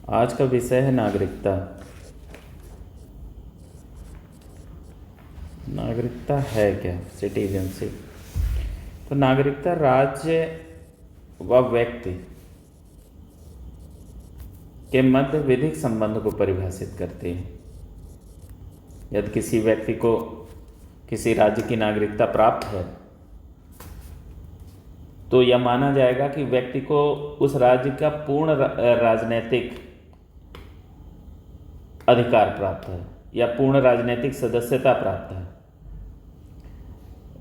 आज का विषय है नागरिकता। नागरिकता है क्या? सिटीजनशिप। तो नागरिकता राज्य व व्यक्ति के मध्य विधिक संबंध को परिभाषित करती है। यदि किसी व्यक्ति को किसी राज्य की नागरिकता प्राप्त है तो यह माना जाएगा कि व्यक्ति को उस राज्य का पूर्ण राजनीतिक अधिकार प्राप्त है या पूर्ण राजनीतिक सदस्यता प्राप्त है।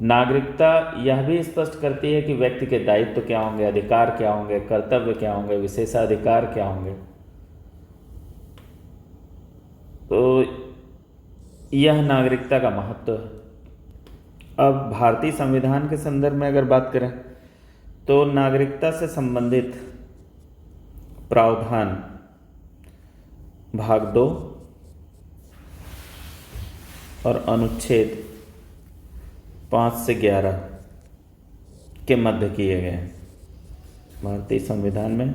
नागरिकता यह भी स्पष्ट करती है कि व्यक्ति के दायित्व क्या होंगे, अधिकार क्या होंगे, कर्तव्य क्या होंगे, विशेषाधिकार क्या होंगे। तो यह नागरिकता का महत्व है। अब भारतीय संविधान के संदर्भ में अगर बात करें तो नागरिकता से संबंधित प्रावधान भाग 2 और अनुच्छेद 5 से 11 के मध्य किए गए हैं भारतीय संविधान में।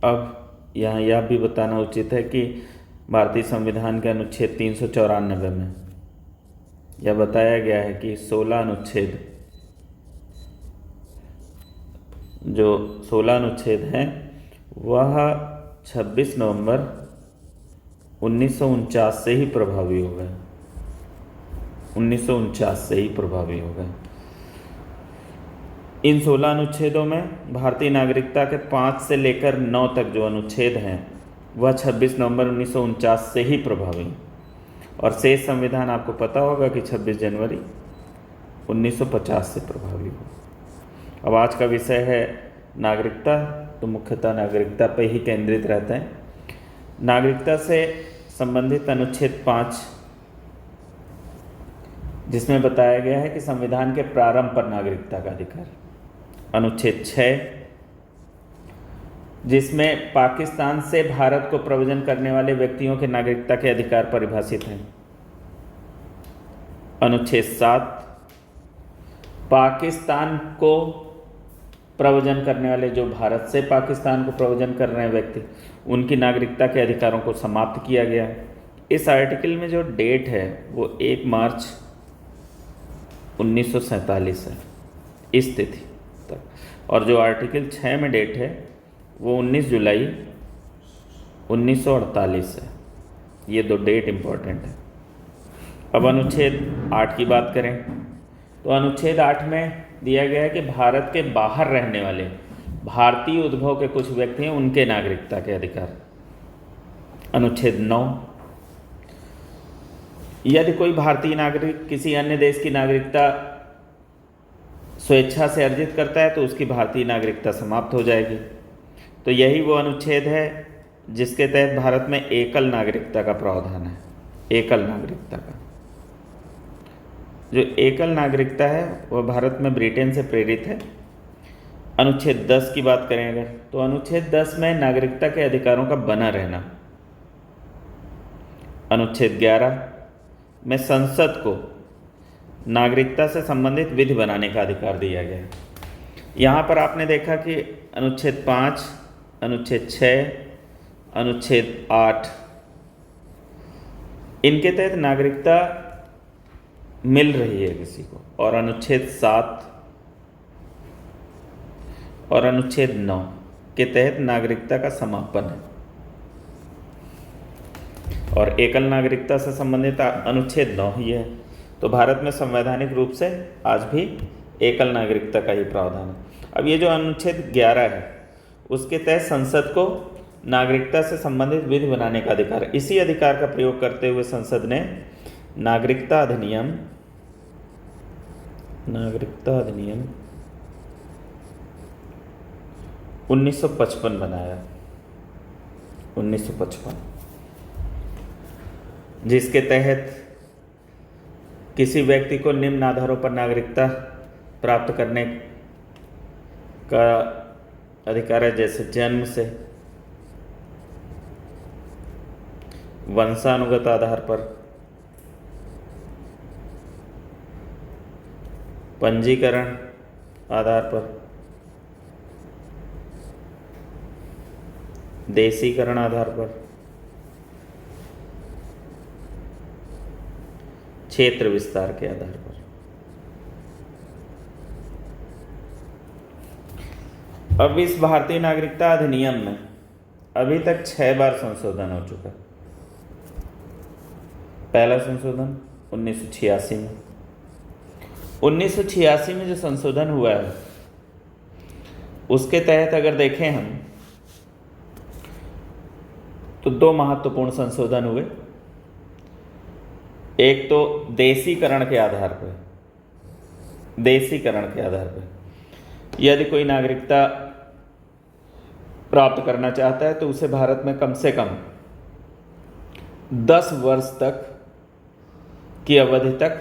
अब यहाँ यह भी बताना उचित है कि भारतीय संविधान के अनुच्छेद 394 में यह बताया गया है कि 16 अनुच्छेद हैं वह 26 नवंबर 1949 से ही प्रभावी हो गए। 1949 से ही प्रभावी हो गए। इन 16 अनुच्छेदों में भारतीय नागरिकता के 5 से लेकर 9 तक जो अनुच्छेद हैं वह 26 नवंबर 1949 से ही प्रभावी हैं और शेष संविधान आपको पता होगा कि 26 जनवरी 1950 से प्रभावी हो। अब आज का विषय है नागरिकता, तो मुख्यतः नागरिकता पर ही केंद्रित रहते हैं। नागरिकता से संबंधित अनुच्छेद 5 जिसमें बताया गया है कि संविधान के प्रारंभ पर नागरिकता का अधिकार। अनुच्छेद 6 जिसमें पाकिस्तान से भारत को प्रव्रजन करने वाले व्यक्तियों के नागरिकता के अधिकार परिभाषित हैं। अनुच्छेद 7 पाकिस्तान को प्रव्रजन करने वाले, जो भारत से पाकिस्तान को प्रव्रजन कर रहे हैं व्यक्ति, उनकी नागरिकता के अधिकारों को समाप्त किया गया। इस आर्टिकल में जो डेट है वो 1 मार्च 1947 है इस तिथि तक, और जो आर्टिकल 6 में डेट है वो 19 जुलाई 1948 है। ये 2 डेट इम्पोर्टेंट है। अब अनुच्छेद 8 की बात करें तो अनुच्छेद 8 में दिया गया है कि भारत के बाहर रहने वाले भारतीय उद्भव के कुछ व्यक्ति हैं, उनके नागरिकता के अधिकार। अनुच्छेद 9 यदि कोई भारतीय नागरिक किसी अन्य देश की नागरिकता स्वेच्छा से अर्जित करता है तो उसकी भारतीय नागरिकता समाप्त हो जाएगी। तो यही वो अनुच्छेद है जिसके तहत भारत में एकल नागरिकता का प्रावधान है। एकल नागरिकता का जो एकल नागरिकता है वह भारत में ब्रिटेन से प्रेरित है। अनुच्छेद 10 की बात करें अगर तो अनुच्छेद 10 में नागरिकता के अधिकारों का बना रहना। अनुच्छेद 11 में संसद को नागरिकता से संबंधित विधि बनाने का अधिकार दिया गया है। यहाँ पर आपने देखा कि अनुच्छेद 5, अनुच्छेद 6, अनुच्छेद 8 इनके तहत नागरिकता मिल रही है किसी को, और अनुच्छेद 7 और अनुच्छेद 9 के तहत नागरिकता का समापन है। और एकल नागरिकता से संबंधित अनुच्छेद 9 ही है। तो भारत में संवैधानिक रूप से आज भी एकल नागरिकता का ही प्रावधान है। अब ये जो अनुच्छेद 11 है उसके तहत संसद को नागरिकता से संबंधित विधि बनाने का अधिकार। इसी अधिकार का प्रयोग करते हुए संसद ने नागरिकता अधिनियम 1955 बनाया। 1955 जिसके तहत किसी व्यक्ति को निम्न आधारों पर नागरिकता प्राप्त करने का अधिकार है, जैसे जन्म से, वंशानुगत आधार पर, पंजीकरण आधार पर, देशीकरण आधार पर, क्षेत्र विस्तार के आधार पर। अब इस भारतीय नागरिकता अधिनियम में अभी तक 6 बार संशोधन हो चुका है। पहला संशोधन 1986 में। 1986 में जो संशोधन हुआ है उसके तहत अगर देखें हम तो 2 महत्वपूर्ण संशोधन हुए। एक तो देशीकरण के आधार पर, देशीकरण के आधार पर यदि कोई नागरिकता प्राप्त करना चाहता है तो उसे भारत में कम से कम 10 वर्ष तक की अवधि तक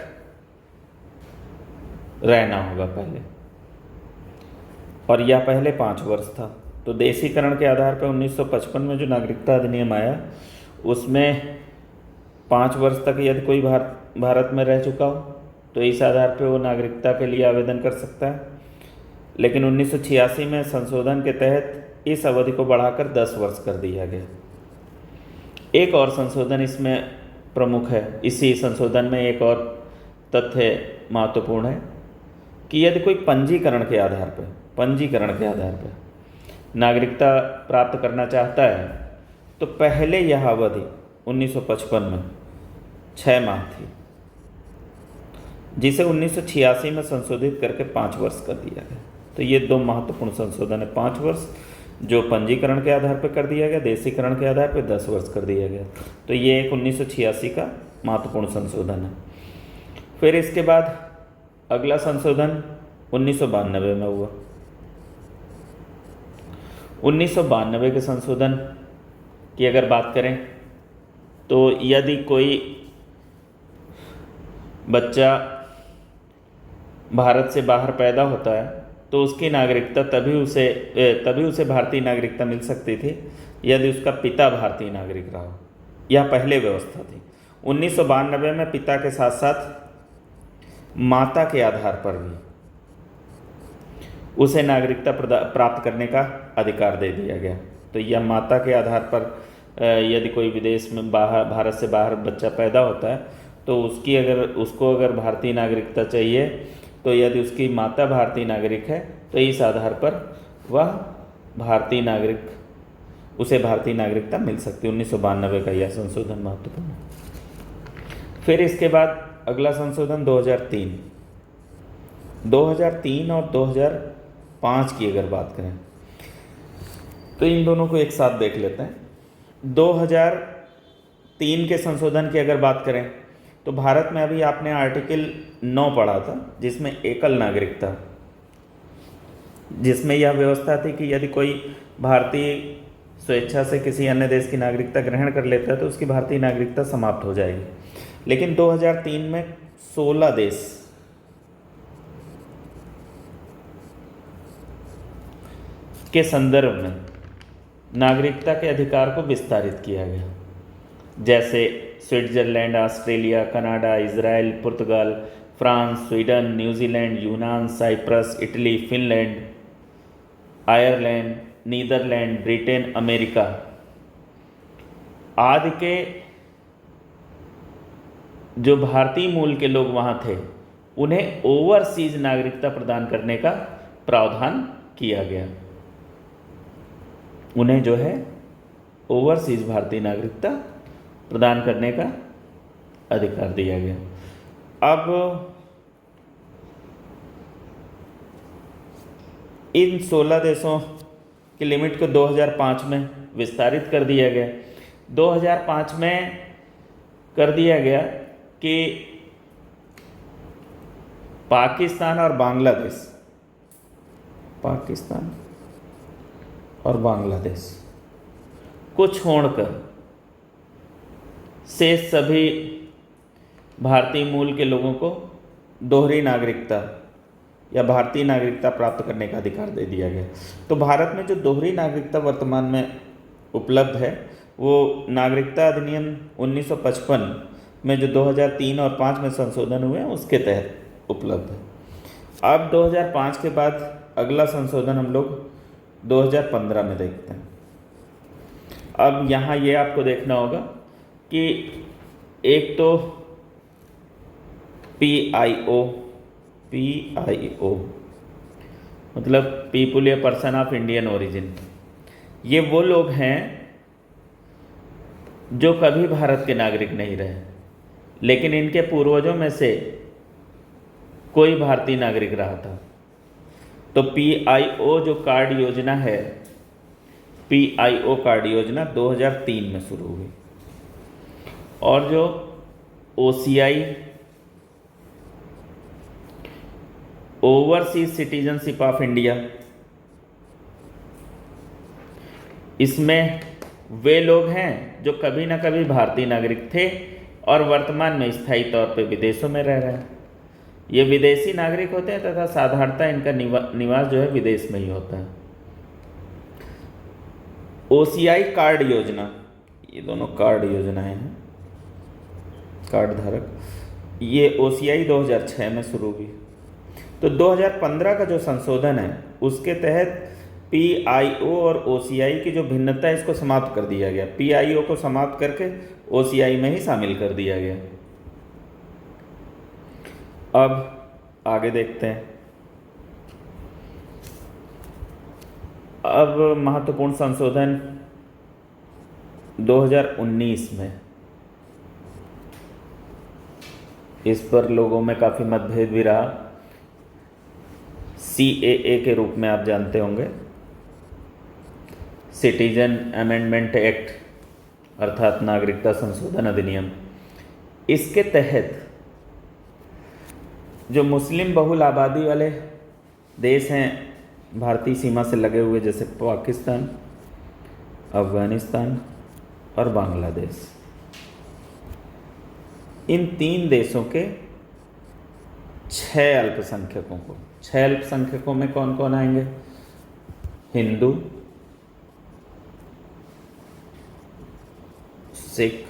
रहना होगा पहले, और यह पहले 5 वर्ष था। तो देशीकरण के आधार पर 1955 में जो नागरिकता अधिनियम आया उसमें 5 वर्ष तक यदि कोई भारत में रह चुका हो तो इस आधार पर वो नागरिकता के लिए आवेदन कर सकता है। लेकिन 1986 में संशोधन के तहत इस अवधि को बढ़ाकर 10 वर्ष कर दिया गया। एक और संशोधन इसमें प्रमुख है। इसी संशोधन में एक और तथ्य महत्वपूर्ण है कि यदि कोई पंजीकरण के आधार पर नागरिकता प्राप्त करना चाहता है तो पहले यह अवधि 1955 में 6 माह थी, जिसे 1986 में संशोधित करके 5 वर्ष कर दिया गया। तो ये 2 महत्वपूर्ण संशोधन है। 5 वर्ष जो पंजीकरण के आधार पर कर दिया गया, देशीकरण के आधार पर 10 वर्ष कर दिया गया। तो ये एक 1986 का महत्वपूर्ण संशोधन है। फिर इसके बाद अगला संशोधन 1992 में हुआ। 1992 के संशोधन की अगर बात करें तो यदि कोई बच्चा भारत से बाहर पैदा होता है तो उसकी नागरिकता तभी उसे भारतीय नागरिकता मिल सकती थी यदि उसका पिता भारतीय नागरिक रहा हो। यह पहले व्यवस्था थी। 1992 में पिता के साथ साथ माता के आधार पर भी उसे नागरिकता प्राप्त करने का अधिकार दे दिया गया। तो यह माता के आधार पर यदि कोई विदेश में भारत से बाहर बच्चा पैदा होता है तो उसको अगर भारतीय नागरिकता चाहिए तो यदि उसकी माता भारतीय नागरिक है तो इस आधार पर उसे भारतीय नागरिकता मिल सकती है। 1992 का यह संशोधन महत्वपूर्ण है। फिर इसके बाद अगला संशोधन 2003 और 2005 की अगर बात करें तो इन दोनों को एक साथ देख लेते हैं। 2003 के संशोधन की अगर बात करें तो भारत में अभी आपने आर्टिकल 9 पढ़ा था जिसमें एकल नागरिकता, जिसमें यह व्यवस्था थी कि यदि कोई भारतीय स्वेच्छा से किसी अन्य देश की नागरिकता ग्रहण कर लेता है तो उसकी भारतीय नागरिकता समाप्त हो जाएगी। लेकिन 2003 में 16 देश के संदर्भ में नागरिकता के अधिकार को विस्तारित किया गया, जैसे स्विट्जरलैंड, ऑस्ट्रेलिया, कनाडा, इजराइल, पुर्तगाल, फ्रांस, स्वीडन, न्यूजीलैंड, यूनान, Cyprus, Italy, Finland, Ireland, Netherland, Britain, America आदि के जो भारतीय मूल के लोग वहाँ थे उन्हें ओवरसीज नागरिकता प्रदान करने का प्रावधान किया गया। उन्हें जो है ओवरसीज भारतीय नागरिकता प्रदान करने का अधिकार दिया गया। अब इन 16 देशों की लिमिट को 2005 में विस्तारित कर दिया गया। 2005 में कर दिया गया कि पाकिस्तान और बांग्लादेश को छोड़कर शेष सभी भारतीय मूल के लोगों को दोहरी नागरिकता या भारतीय नागरिकता प्राप्त करने का अधिकार दे दिया गया। तो भारत में जो दोहरी नागरिकता वर्तमान में उपलब्ध है वो नागरिकता अधिनियम 1955 में जो 2003 और 5 में संशोधन हुए हैं उसके तहत उपलब्ध है। अब 2005 के बाद अगला संशोधन हम लोग 2015 में देखते हैं। अब यहाँ ये आपको देखना होगा कि एक तो PIO मतलब पीपुल या पर्सन ऑफ इंडियन ओरिजिन, ये वो लोग हैं जो कभी भारत के नागरिक नहीं रहे, लेकिन इनके पूर्वजों में से कोई भारतीय नागरिक रहा था। तो PIO जो कार्ड योजना है, PIO कार्ड योजना 2003 में शुरू हुई। और जो OCI overseas citizenship of India, इसमें वे लोग हैं जो कभी ना कभी भारतीय नागरिक थे और वर्तमान में स्थायी तौर पे विदेशों में रह रहे हैं। ये विदेशी नागरिक होते हैं तथा साधारणतः इनका निवास जो है विदेश में ही होता है। OCI कार्ड योजना, ये दोनों कार्ड योजनाएं हैं, कार्ड धारक, ये OCI 2006 में शुरू हुई। तो 2015 का जो संशोधन है उसके तहत PIO और OCI की जो भिन्नता है इसको समाप्त कर दिया गया। PIO को समाप्त करके OCI में ही शामिल कर दिया गया। अब आगे देखते हैं। अब महत्वपूर्ण संशोधन 2019 में, इस पर लोगों में काफ़ी मतभेद भी रहा। CAA के रूप में आप जानते होंगे, सिटीजन अमेंडमेंट एक्ट, अर्थात नागरिकता संशोधन अधिनियम। इसके तहत जो मुस्लिम बहुल आबादी वाले देश हैं भारतीय सीमा से लगे हुए, जैसे पाकिस्तान, अफगानिस्तान और बांग्लादेश, इन 3 देशों के 6 अल्पसंख्यकों को, 6 अल्पसंख्यकों में कौन कौन आएंगे? हिंदू, सिख,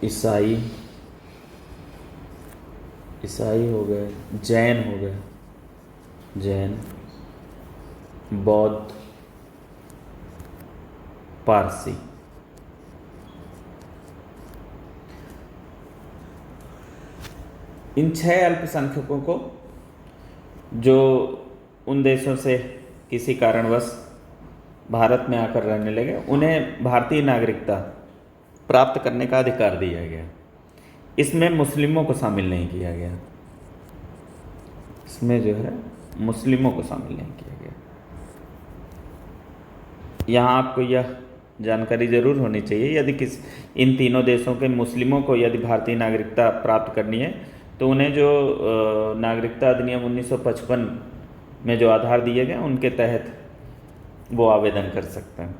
ईसाई हो गए, जैन हो गए, बौद्ध, पारसी। इन 6 अल्पसंख्यकों को जो उन देशों से किसी कारणवश भारत में आकर रहने लगे, उन्हें भारतीय नागरिकता प्राप्त करने का अधिकार दिया गया। इसमें मुस्लिमों को शामिल नहीं किया गया, इसमें जो है मुस्लिमों को शामिल नहीं किया गया। यहाँ आपको यह जानकारी जरूर होनी चाहिए, यदि इन तीनों देशों के मुस्लिमों को यदि भारतीय नागरिकता प्राप्त करनी है तो उन्हें जो नागरिकता अधिनियम 1955 में जो आधार दिए गए उनके तहत वो आवेदन कर सकते हैं।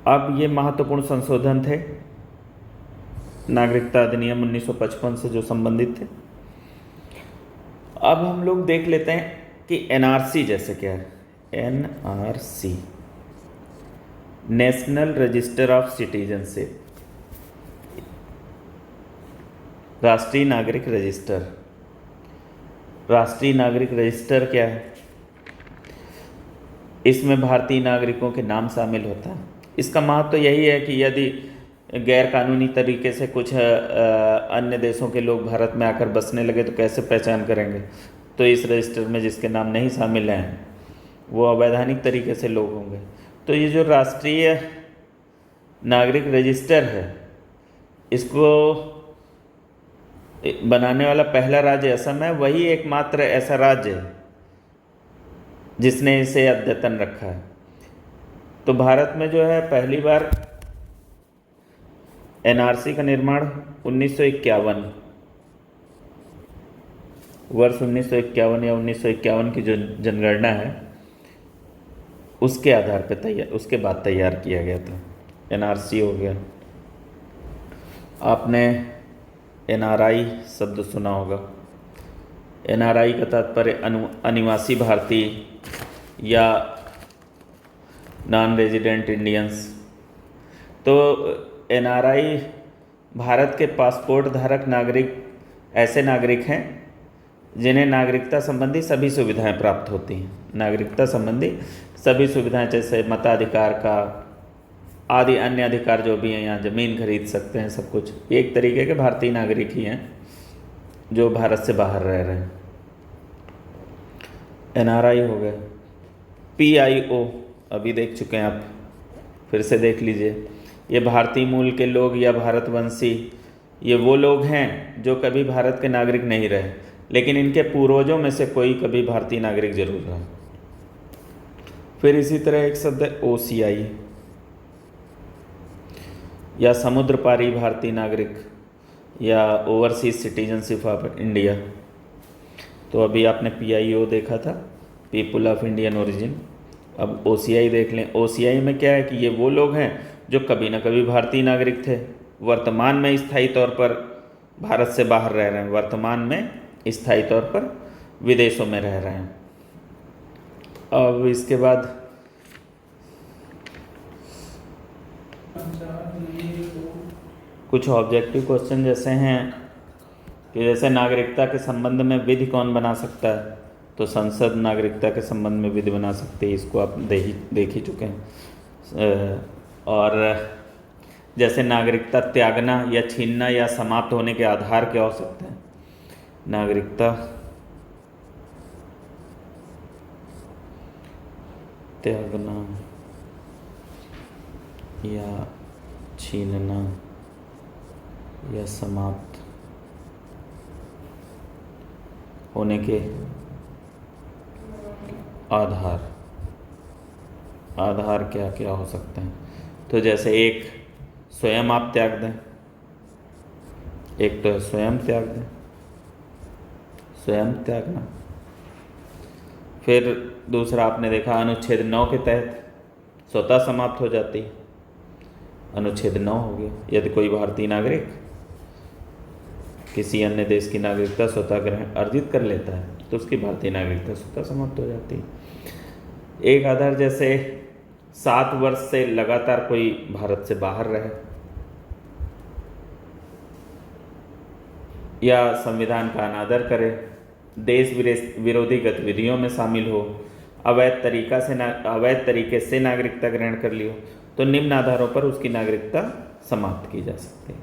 अब ये महत्वपूर्ण संशोधन थे नागरिकता अधिनियम 1955 से जो संबंधित थे। अब हम लोग देख लेते हैं कि NRC जैसे क्या है। NRC, national register of citizenship, राष्ट्रीय नागरिक रजिस्टर। राष्ट्रीय नागरिक रजिस्टर क्या है? इसमें भारतीय नागरिकों के नाम शामिल होता है। इसका महत्व तो यही है कि यदि गैर कानूनी तरीके से कुछ अन्य देशों के लोग भारत में आकर बसने लगे तो कैसे पहचान करेंगे? तो इस रजिस्टर में जिसके नाम नहीं शामिल हैं वो अवैधानिक तरीके से लोग होंगे। तो ये जो राष्ट्रीय नागरिक रजिस्टर है, इसको बनाने वाला पहला राज्य असम है। वही एकमात्र ऐसा राज्य है जिसने इसे अद्यतन रखा है। तो भारत में जो है पहली बार NRC का निर्माण 1951, वर्ष 1951 या 1951 की जो जनगणना है उसके आधार पर उसके बाद तैयार किया गया था। NRC हो गया। आपने NRI शब्द सुना होगा। NRI का तात्पर्य अनिवासी भारतीय या नॉन रेजिडेंट इंडियंस। तो NRI भारत के पासपोर्ट धारक नागरिक ऐसे नागरिक हैं जिन्हें नागरिकता संबंधी सभी सुविधाएं प्राप्त होती हैं। नागरिकता संबंधी सभी सुविधाएं जैसे मताधिकार का आदि अन्य अधिकार जो भी हैं, यहाँ ज़मीन खरीद सकते हैं, सब कुछ। एक तरीके के भारतीय नागरिक ही हैं जो भारत से बाहर रह रहे हैं। NRI हो गए। PIO अभी देख चुके हैं आप, फिर से देख लीजिए। ये भारतीय मूल के लोग या भारतवंशी, ये वो लोग हैं जो कभी भारत के नागरिक नहीं रहे, लेकिन इनके पूर्वजों में से कोई कभी भारतीय नागरिक जरूर रहा। फिर इसी तरह एक शब्द है OCI या समुद्र पारी भारतीय नागरिक या ओवरसीज सिटीजनशिप ऑफ इंडिया। तो अभी आपने PIO देखा था, पीपुल ऑफ इंडियन ओरिजिन। अब OCI देख लें। OCI में क्या है कि ये वो लोग हैं जो कभी ना कभी भारतीय नागरिक थे, वर्तमान में स्थायी तौर पर भारत से बाहर रह रहे हैं, वर्तमान में स्थायी तौर पर विदेशों में रह रहे हैं। अब इसके बाद कुछ ऑब्जेक्टिव क्वेश्चन जैसे हैं कि जैसे नागरिकता के संबंध में विधि कौन बना सकता है, तो संसद नागरिकता के संबंध में विधि बना सकती है, इसको आप देख ही चुके हैं। और जैसे नागरिकता त्यागना या छीनना या समाप्त होने के आधार क्या हो सकते हैं। नागरिकता त्यागना या छीनना या समाप्त होने के आधार क्या क्या हो सकते हैं। तो जैसे एक स्वयं आप त्याग दें, एक तो स्वयं त्याग दें, स्वयं त्यागना। फिर दूसरा आपने देखा अनुच्छेद 9 के तहत स्वतः समाप्त हो जाती है, अनुच्छेद 9 हो गया। यदि कोई भारतीय नागरिक किसी अन्य देश की नागरिकता स्वतः ग्रहण अर्जित कर लेता है तो उसकी भारतीय नागरिकता स्वतः समाप्त हो जाती है। एक आधार जैसे 7 वर्ष से लगातार कोई भारत से बाहर रहे या संविधान का अनादर करे, देश विरोधी गतिविधियों में शामिल हो, अवैध तरीके से नागरिकता ग्रहण कर ली हो, तो निम्न आधारों पर उसकी नागरिकता समाप्त की जा सकती है।